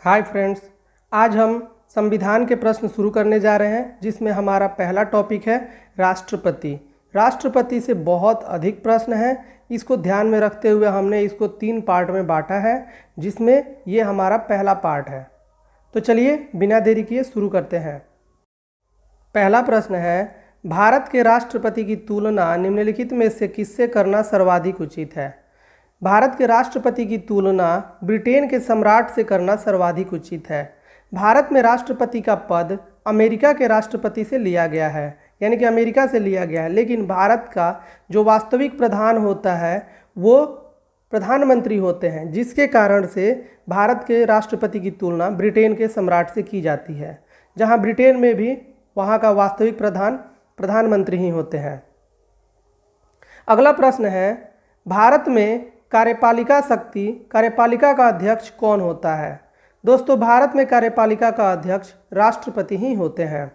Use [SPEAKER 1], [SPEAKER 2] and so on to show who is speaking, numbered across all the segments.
[SPEAKER 1] Hi friends, आज हम संविधान के प्रश्न शुरू करने जा रहे हैं, जिसमें हमारा पहला टॉपिक है राष्ट्रपति। राष्ट्रपति से बहुत अधिक प्रश्न हैं। इसको ध्यान में रखते हुए हमने इसको 3 पार्ट में बांटा है, जिसमें ये हमारा पहला पार्ट है। तो चलिए बिना देरी किए शुरू करते हैं। पहला प्रश्न है, भारत के राष्ट्रपति की तुलना निम्नलिखित में से किससे करना सर्वाधिक उचित है? भारत के राष्ट्रपति की तुलना ब्रिटेन के सम्राट से करना सर्वाधिक उचित है। भारत में राष्ट्रपति का पद अमेरिका के राष्ट्रपति से लिया गया है, यानी कि अमेरिका से लिया गया है, लेकिन भारत का जो वास्तविक प्रधान होता है वो प्रधानमंत्री होते हैं, जिसके कारण से भारत के राष्ट्रपति की तुलना ब्रिटेन के सम्राट से की जाती है, जहां ब्रिटेन में भी वहां का वास्तविक प्रधानमंत्री ही होते हैं। अगला प्रश्न है, भारत में कार्यपालिका का अध्यक्ष कौन होता है? दोस्तों, भारत में कार्यपालिका का अध्यक्ष राष्ट्रपति ही होते हैं।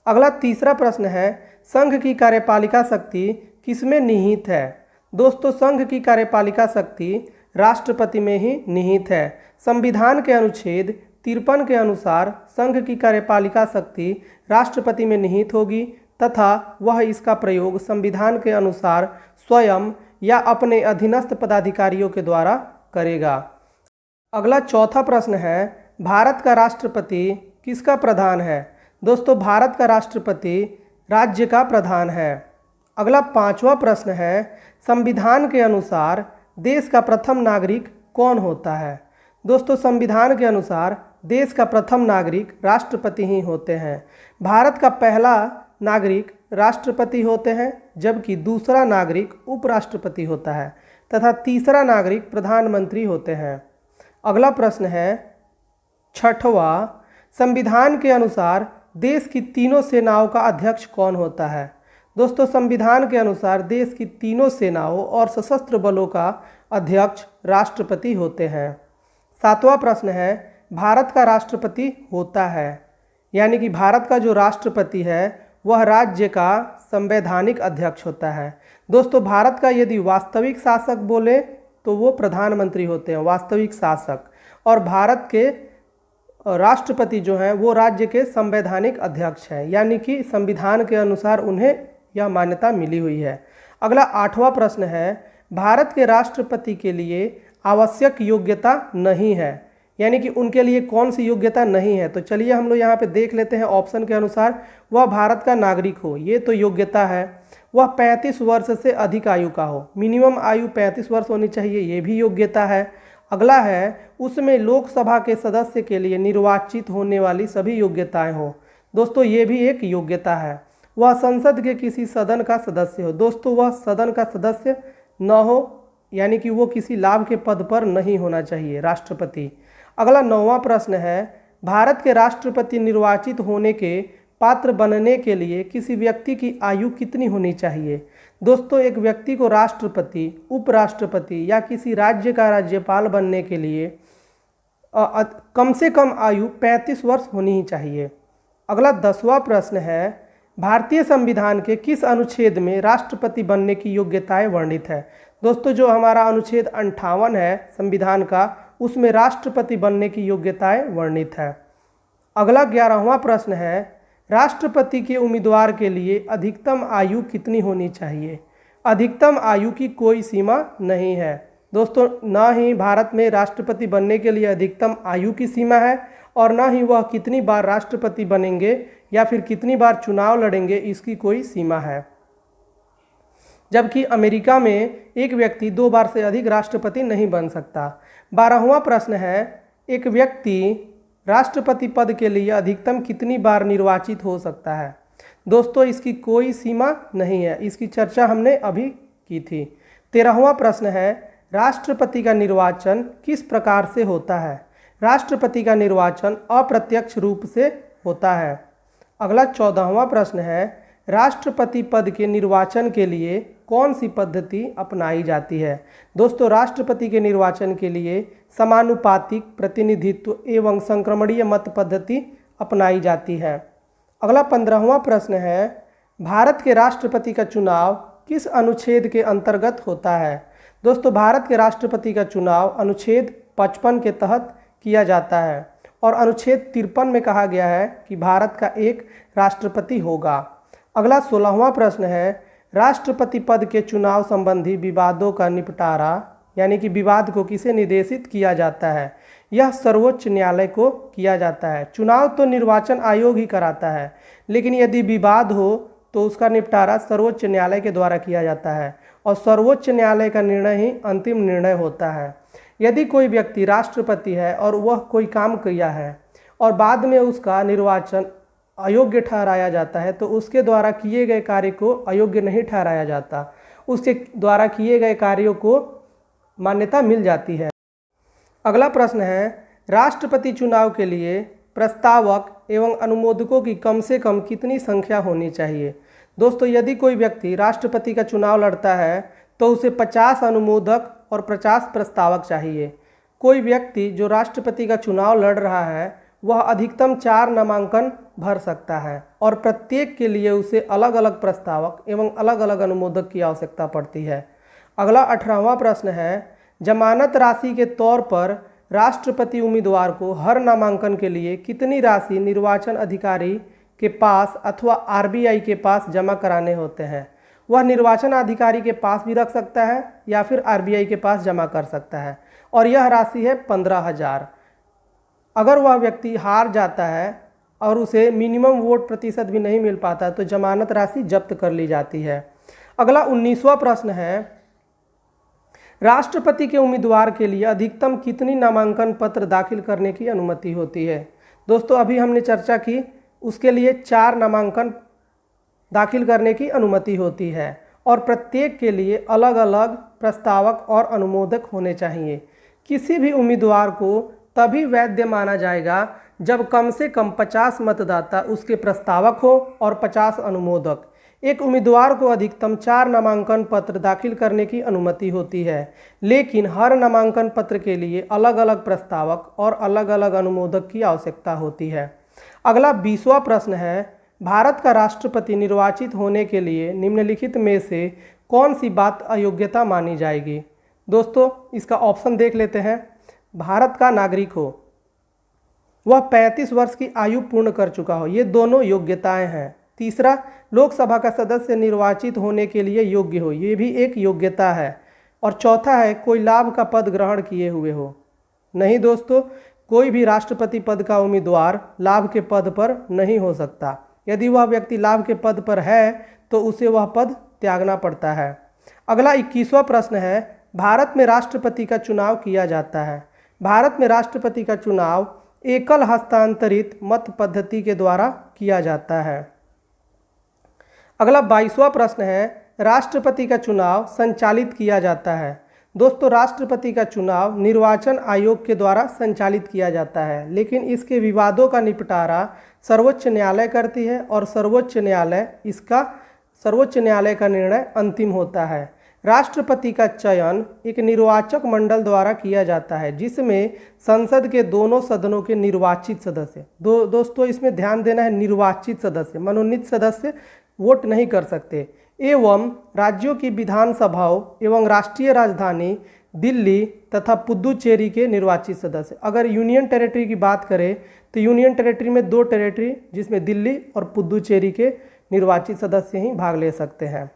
[SPEAKER 1] अगला तीसरा प्रश्न है, संघ की कार्यपालिका शक्ति किसमें निहित है? दोस्तों, संघ की कार्यपालिका शक्ति राष्ट्रपति में ही निहित है। संविधान के अनुच्छेद 53 के अनुसार संघ की कार्यपालिका शक्ति राष्ट्रपति में निहित होगी तथा वह इसका प्रयोग संविधान के अनुसार स्वयं या अपने अधीनस्थ पदाधिकारियों के द्वारा करेगा। अगला चौथा प्रश्न है, भारत का राष्ट्रपति किसका प्रधान है? दोस्तों, भारत का राष्ट्रपति राज्य का प्रधान है। अगला पांचवा प्रश्न है, संविधान के अनुसार देश का प्रथम नागरिक कौन होता है? दोस्तों, संविधान के अनुसार देश का प्रथम नागरिक राष्ट्रपति ही होते हैं। भारत का पहला नागरिक राष्ट्रपति होते हैं, जबकि दूसरा नागरिक उपराष्ट्रपति होता है तथा तीसरा नागरिक प्रधानमंत्री होते हैं। अगला प्रश्न है छठवां, संविधान के अनुसार देश की तीनों सेनाओं का अध्यक्ष कौन होता है? दोस्तों, संविधान के अनुसार देश की तीनों सेनाओं और सशस्त्र बलों का अध्यक्ष राष्ट्रपति होते हैं। सातवां प्रश्न है, भारत का राष्ट्रपति होता है, यानी कि भारत का जो राष्ट्रपति है वह राज्य का संवैधानिक अध्यक्ष होता है। दोस्तों, भारत का यदि वास्तविक शासक बोले तो वो प्रधानमंत्री होते हैं, वास्तविक शासक, और भारत के राष्ट्रपति जो हैं वो राज्य के संवैधानिक अध्यक्ष हैं, यानी कि संविधान के अनुसार उन्हें यह मान्यता मिली हुई है। अगला आठवां प्रश्न है, भारत के राष्ट्रपति के लिए आवश्यक योग्यता नहीं है, यानी कि उनके लिए कौन सी योग्यता नहीं है? तो चलिए हम लोग यहाँ पे देख लेते हैं। ऑप्शन के अनुसार वह भारत का नागरिक हो, ये तो योग्यता है। वह 35 वर्ष से अधिक आयु का हो, मिनिमम आयु 35 वर्ष होनी चाहिए, ये भी योग्यता है। अगला है, उसमें लोकसभा के सदस्य के लिए निर्वाचित होने वाली सभी योग्यताएं हो। दोस्तों, ये भी एक योग्यता है। वह संसद के किसी सदन का सदस्य हो। दोस्तों, वह सदन का सदस्य न हो, यानी कि वो किसी लाभ के पद पर नहीं होना चाहिए राष्ट्रपति। अगला 9वां प्रश्न है, भारत के राष्ट्रपति निर्वाचित होने के पात्र बनने के लिए किसी व्यक्ति की आयु कितनी होनी चाहिए? दोस्तों, एक व्यक्ति को राष्ट्रपति, उपराष्ट्रपति या किसी राज्य का राज्यपाल बनने के लिए कम से कम आयु 35 वर्ष होनी ही चाहिए। अगला 10वां प्रश्न है, भारतीय संविधान के किस अनुच्छेद में राष्ट्रपति बनने की योग्यताएं वर्णित है? दोस्तों, जो हमारा अनुच्छेद 58 है संविधान का, उसमें राष्ट्रपति बनने की योग्यताएं वर्णित है। अगला 11वां प्रश्न है, राष्ट्रपति के उम्मीदवार के लिए अधिकतम आयु कितनी होनी चाहिए? अधिकतम आयु की कोई सीमा नहीं है। दोस्तों, ना ही भारत में राष्ट्रपति बनने के लिए अधिकतम आयु की सीमा है और ना ही वह कितनी बार राष्ट्रपति बनेंगे या फिर कितनी बार चुनाव लड़ेंगे, इसकी कोई सीमा है। जबकि अमेरिका में एक व्यक्ति 2 बार से अधिक राष्ट्रपति नहीं बन सकता। 12वां प्रश्न है, एक व्यक्ति राष्ट्रपति पद के लिए अधिकतम कितनी बार निर्वाचित हो सकता है? दोस्तों, इसकी कोई सीमा नहीं है, इसकी चर्चा हमने अभी की थी। 13वां प्रश्न है, राष्ट्रपति का निर्वाचन किस प्रकार से होता है? राष्ट्रपति का निर्वाचन अप्रत्यक्ष रूप से होता है। अगला 14वां प्रश्न है, राष्ट्रपति पद के निर्वाचन के लिए कौन सी पद्धति अपनाई जाती है? दोस्तों, राष्ट्रपति के निर्वाचन के लिए समानुपातिक प्रतिनिधित्व एवं संक्रमणीय मत पद्धति अपनाई जाती है। अगला 15वां प्रश्न है, भारत के राष्ट्रपति का चुनाव किस अनुच्छेद के अंतर्गत होता है? दोस्तों, भारत के राष्ट्रपति का चुनाव अनुच्छेद 55 के तहत किया जाता है। और अनुच्छेद 53 में कहा गया है कि भारत का एक राष्ट्रपति होगा। अगला 16वां प्रश्न है, राष्ट्रपति पद के चुनाव संबंधी विवादों का निपटारा यानी कि विवाद को किसे निर्देशित किया जाता है? यह सर्वोच्च न्यायालय को किया जाता है। चुनाव तो निर्वाचन आयोग ही कराता है, लेकिन यदि विवाद हो तो उसका निपटारा सर्वोच्च न्यायालय के द्वारा किया जाता है और सर्वोच्च न्यायालय का निर्णय ही अंतिम निर्णय होता है। यदि कोई व्यक्ति राष्ट्रपति है और वह कोई काम किया है और बाद में उसका निर्वाचन अयोग्य ठहराया जाता है तो उसके द्वारा किए गए कार्य को अयोग्य नहीं ठहराया जाता, उसके द्वारा किए गए कार्यों को मान्यता मिल जाती है। अगला प्रश्न है, राष्ट्रपति चुनाव के लिए प्रस्तावक एवं अनुमोदकों की कम से कम कितनी संख्या होनी चाहिए? दोस्तों, यदि कोई व्यक्ति राष्ट्रपति का चुनाव लड़ता है तो उसे 50 अनुमोदक और 50 प्रस्तावक चाहिए। कोई व्यक्ति जो राष्ट्रपति का चुनाव लड़ रहा है वह अधिकतम 4 नामांकन भर सकता है और प्रत्येक के लिए उसे अलग अलग प्रस्तावक एवं अलग अलग अनुमोदक की आवश्यकता पड़ती है। अगला 18वां प्रश्न है, जमानत राशि के तौर पर राष्ट्रपति उम्मीदवार को हर नामांकन के लिए कितनी राशि निर्वाचन अधिकारी के पास अथवा आरबीआई के पास जमा कराने होते हैं? वह निर्वाचन अधिकारी के पास भी रख सकता है या फिर आरबीआई के पास जमा कर सकता है और यह राशि है 15,000। अगर वह व्यक्ति हार जाता है और उसे मिनिमम वोट प्रतिशत भी नहीं मिल पाता तो जमानत राशि जब्त कर ली जाती है। अगला 19वां प्रश्न है, राष्ट्रपति के उम्मीदवार के लिए अधिकतम कितनी नामांकन पत्र दाखिल करने की अनुमति होती है? दोस्तों, अभी हमने चर्चा की, उसके लिए 4 नामांकन दाखिल करने की अनुमति होती है और प्रत्येक के लिए अलग अलग प्रस्तावक और अनुमोदक होने चाहिए। किसी भी उम्मीदवार को तभी वैध माना जाएगा जब कम से कम 50 मतदाता उसके प्रस्तावक हो और 50 अनुमोदक। एक उम्मीदवार को अधिकतम 4 नामांकन पत्र दाखिल करने की अनुमति होती है, लेकिन हर नामांकन पत्र के लिए अलग अलग प्रस्तावक और अलग अलग अनुमोदक की आवश्यकता होती है। अगला 20वां प्रश्न है, भारत का राष्ट्रपति निर्वाचित होने के लिए निम्नलिखित में से कौन सी बात अयोग्यता मानी जाएगी? दोस्तों, इसका ऑप्शन देख लेते हैं। भारत का नागरिक हो, वह 35 वर्ष की आयु पूर्ण कर चुका हो, ये दोनों योग्यताएं हैं। तीसरा, लोकसभा का सदस्य निर्वाचित होने के लिए योग्य हो, ये भी एक योग्यता है। और चौथा है, कोई लाभ का पद ग्रहण किए हुए हो। नहीं दोस्तों, कोई भी राष्ट्रपति पद का उम्मीदवार लाभ के पद पर नहीं हो सकता। यदि वह व्यक्ति लाभ के पद पर है तो उसे वह पद त्यागना पड़ता है। अगला 21वां प्रश्न है, भारत में राष्ट्रपति का चुनाव किया जाता है। भारत में राष्ट्रपति का चुनाव एकल हस्तांतरित मत पद्धति के द्वारा किया जाता है। अगला 22वां प्रश्न है, राष्ट्रपति का चुनाव संचालित किया जाता है। दोस्तों, राष्ट्रपति का चुनाव निर्वाचन आयोग के द्वारा संचालित किया जाता है, लेकिन इसके विवादों का निपटारा सर्वोच्च न्यायालय करती है और सर्वोच्च न्यायालय का निर्णय अंतिम होता है। राष्ट्रपति का चयन एक निर्वाचक मंडल द्वारा किया जाता है, जिसमें संसद के दोनों सदनों के निर्वाचित सदस्य, दोस्तों इसमें ध्यान देना है, निर्वाचित सदस्य, मनोनीत सदस्य वोट नहीं कर सकते, एवं राज्यों की विधानसभाओं एवं राष्ट्रीय राजधानी दिल्ली तथा पुदुचेरी के निर्वाचित सदस्य। अगर यूनियन टेरिटरी की बात करें तो यूनियन टेरिटरी में 2 टेरिटरी जिसमें दिल्ली और पुदुचेरी के निर्वाचित सदस्य ही भाग ले सकते हैं।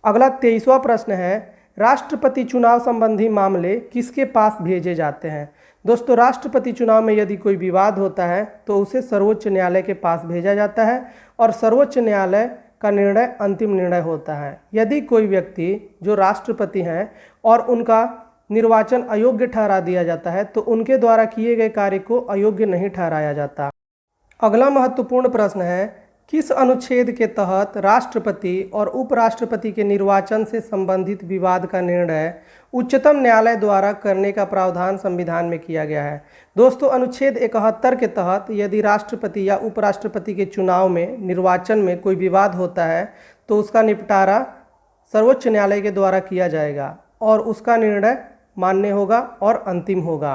[SPEAKER 1] अगला 23वां प्रश्न है, राष्ट्रपति चुनाव संबंधी मामले किसके पास भेजे जाते हैं? दोस्तों, राष्ट्रपति चुनाव में यदि कोई विवाद होता है तो उसे सर्वोच्च न्यायालय के पास भेजा जाता है और सर्वोच्च न्यायालय का निर्णय अंतिम निर्णय होता है। यदि कोई व्यक्ति जो राष्ट्रपति हैं और उनका निर्वाचन अयोग्य ठहरा दिया जाता है तो उनके द्वारा किए गए कार्य को अयोग्य नहीं ठहराया जाता। अगला महत्वपूर्ण प्रश्न है, किस अनुच्छेद के तहत राष्ट्रपति और उपराष्ट्रपति के निर्वाचन से संबंधित विवाद का निर्णय उच्चतम न्यायालय द्वारा करने का प्रावधान संविधान में किया गया है? दोस्तों, अनुच्छेद 71 के तहत यदि राष्ट्रपति या उपराष्ट्रपति के चुनाव में निर्वाचन में कोई विवाद होता है तो उसका निपटारा सर्वोच्च न्यायालय के द्वारा किया जाएगा और उसका निर्णय मान्य होगा और अंतिम होगा।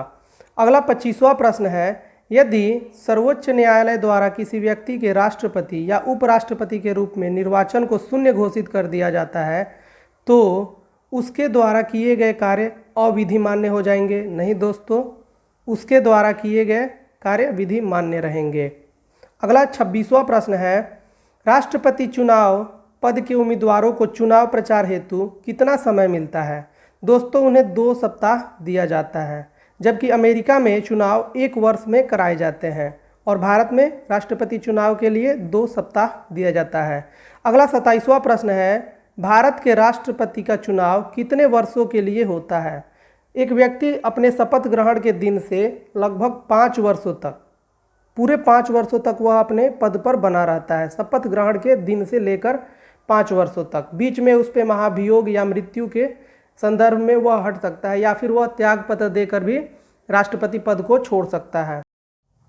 [SPEAKER 1] अगला 25वां प्रश्न है, यदि सर्वोच्च न्यायालय द्वारा किसी व्यक्ति के राष्ट्रपति या उपराष्ट्रपति के रूप में निर्वाचन को शून्य घोषित कर दिया जाता है तो उसके द्वारा किए गए कार्य अविधि मान्य हो जाएंगे? नहीं दोस्तों, उसके द्वारा किए गए कार्यविधि मान्य रहेंगे। अगला 26वां प्रश्न है, राष्ट्रपति चुनाव पद के उम्मीदवारों को चुनाव प्रचार हेतु कितना समय मिलता है? दोस्तों, उन्हें 2 सप्ताह दिया जाता है, जबकि अमेरिका में चुनाव 1 वर्ष में कराए जाते हैं और भारत में राष्ट्रपति चुनाव के लिए 2 सप्ताह दिया जाता है। अगला 27वां प्रश्न है, भारत के राष्ट्रपति का चुनाव कितने वर्षों के लिए होता है? एक व्यक्ति अपने शपथ ग्रहण के दिन से लगभग 5 वर्षों तक, पूरे 5 वर्षों तक वह अपने पद पर बना रहता है। शपथ ग्रहण के दिन से लेकर 5 वर्षों तक। बीच में उस पर महाभियोग या मृत्यु के संदर्भ में वह हट सकता है या फिर वह त्यागपत्र देकर भी राष्ट्रपति पद को छोड़ सकता है।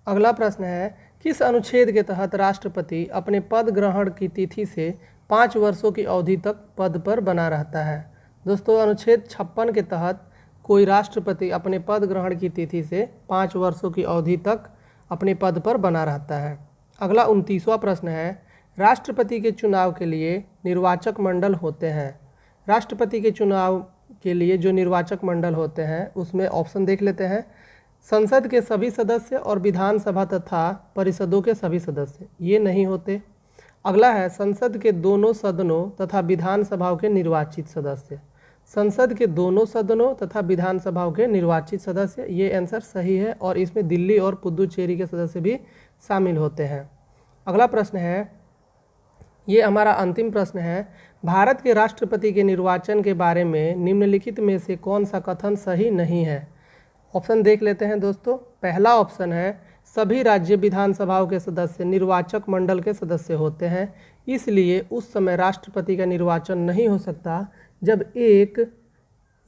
[SPEAKER 1] अगला प्रश्न है, किस अनुच्छेद के तहत राष्ट्रपति अपने पद ग्रहण की तिथि से 5 वर्षों की अवधि तक पद पर बना रहता है? दोस्तों, अनुच्छेद 56 के तहत कोई राष्ट्रपति अपने पद ग्रहण की तिथि से 5 वर्षों की अवधि तक अपने पद पर बना रहता है। अगला 29वां प्रश्न है, राष्ट्रपति के चुनाव के लिए निर्वाचक मंडल होते हैं। राष्ट्रपति के चुनाव के लिए जो निर्वाचक मंडल होते हैं उसमें ऑप्शन देख लेते हैं। संसद के सभी सदस्य और विधानसभा तथा परिषदों के सभी सदस्य, ये नहीं होते। अगला है, संसद के दोनों सदनों तथा विधानसभाओं के निर्वाचित सदस्य। संसद के दोनों सदनों तथा विधानसभाओं के निर्वाचित सदस्य, ये आंसर सही है और इसमें दिल्ली और पुदुचेरी के सदस्य भी शामिल होते हैं। अगला प्रश्न है, ये हमारा अंतिम प्रश्न है, भारत के राष्ट्रपति के निर्वाचन के बारे में निम्नलिखित में से कौन सा कथन सही नहीं है? ऑप्शन देख लेते हैं दोस्तों। पहला ऑप्शन है, सभी राज्य विधानसभाओं के सदस्य निर्वाचक मंडल के सदस्य होते हैं, इसलिए उस समय राष्ट्रपति का निर्वाचन नहीं हो सकता जब 1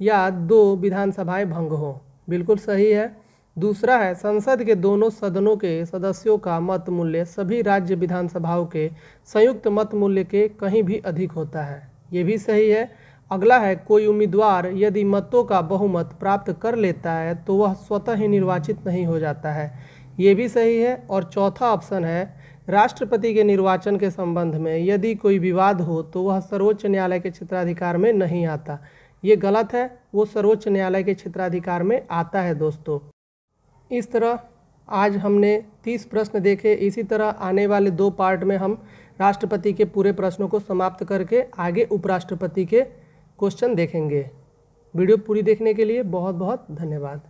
[SPEAKER 1] या 2 विधानसभाएं भंग हों। बिल्कुल सही है। दूसरा है, संसद के दोनों सदनों के सदस्यों का मत मूल्य सभी राज्य विधानसभाओं के संयुक्त मत मूल्य के कहीं भी अधिक होता है। ये भी सही है। अगला है, कोई उम्मीदवार यदि मतों का बहुमत प्राप्त कर लेता है तो वह स्वतः ही निर्वाचित नहीं हो जाता है। ये भी सही है। और चौथा ऑप्शन है, राष्ट्रपति के निर्वाचन के संबंध में यदि कोई विवाद हो तो वह सर्वोच्च न्यायालय के क्षेत्राधिकार में नहीं आता। ये गलत है, वो सर्वोच्च न्यायालय के क्षेत्राधिकार में आता है दोस्तों। इस तरह आज हमने 30 प्रश्न देखे। इसी तरह आने वाले 2 पार्ट में हम राष्ट्रपति के पूरे प्रश्नों को समाप्त करके आगे उपराष्ट्रपति के क्वेश्चन देखेंगे। वीडियो पूरी देखने के लिए बहुत बहुत धन्यवाद।